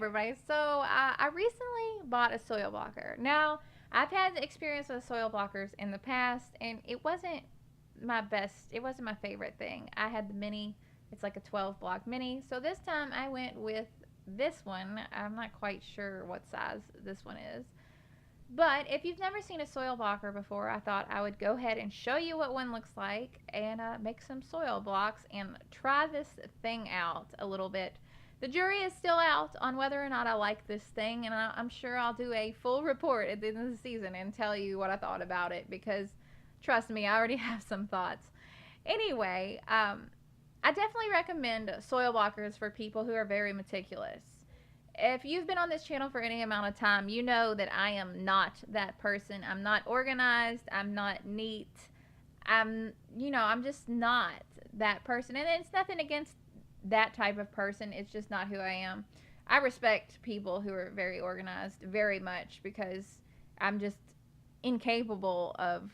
everybody. So I recently bought a soil blocker. Now, I've had experience with soil blockers in the past, and it wasn't my best. It wasn't my favorite thing. I had the mini. It's like a 12 block mini. So this time I went with this one. I'm not quite sure what size this one is. But if you've never seen a soil blocker before, I thought I would go ahead and show you what one looks like and make some soil blocks and try this thing out a little bit. The jury is still out on whether or not I like this thing, and I'm sure I'll do a full report at the end of the season and tell you what I thought about it, because trust me, I already have some thoughts. Anyway, I definitely recommend soil blockers for people who are very meticulous. If you've been on this channel for any amount of time, you know that I am not that person. I'm not organized. I'm not neat. I'm just not that person. And it's nothing against that type of person. It's just not who I am. I respect people who are very organized very much, because I'm just incapable of,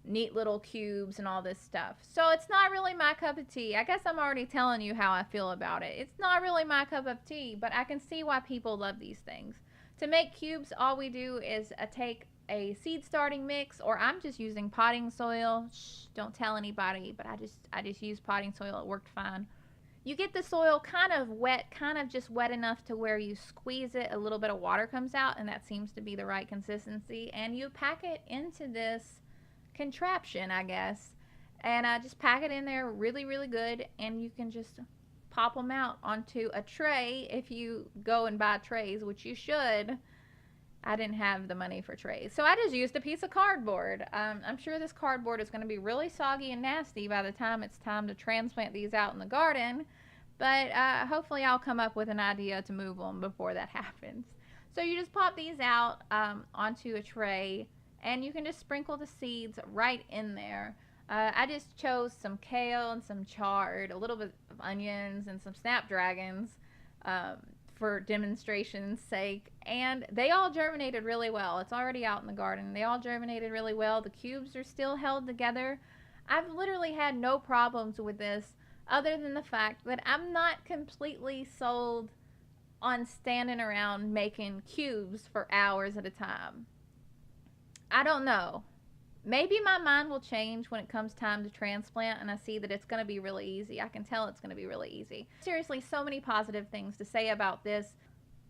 neat little cubes and all this stuff. So it's not really my cup of tea. I guess I'm already telling you how I feel about it. It's not really my cup of tea, but I can see why people love these things. To make cubes, all we do is take a seed starting mix, or I'm just using potting soil. Shh, don't tell anybody, but I just use potting soil. It worked fine. You get the soil kind of wet, kind of just wet enough to where you squeeze it, a little bit of water comes out, and that seems to be the right consistency. And you pack it into this contraption, I guess, and just pack it in there really, really good, and you can just pop them out onto a tray if you go and buy trays, which you should. I didn't have the money for trays, so I just used a piece of cardboard. I'm sure this cardboard is going to be really soggy and nasty by the time it's time to transplant these out in the garden, but hopefully I'll come up with an idea to move them before that happens. So you just pop these out onto a tray, and you can just sprinkle the seeds right in there. I just chose some kale and some chard, a little bit of onions, and some snapdragons for demonstration's sake. And they all germinated really well. It's already out in the garden. They all germinated really well. The cubes are still held together. I've literally had no problems with this, other than the fact that I'm not completely sold on standing around making cubes for hours at a time. I don't know. Maybe my mind will change when it comes time to transplant and I see that it's going to be really easy. I can tell it's going to be really easy. Seriously, so many positive things to say about this,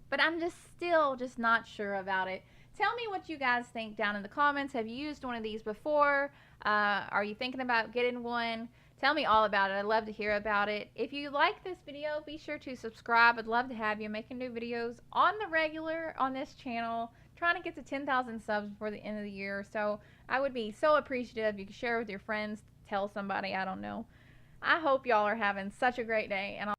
but I'm still not sure about it. Tell me what you guys think down in the comments. Have you used one of these before? Are you thinking about getting one? Tell me all about it. I'd love to hear about it. If you like this video, be sure to subscribe. I'd love to have you making new videos on the regular on this channel. Trying to get to 10,000 subs before the end of the year, so I would be so appreciative if you could share with your friends, tell somebody, I don't know. I hope y'all are having such a great day, and I'll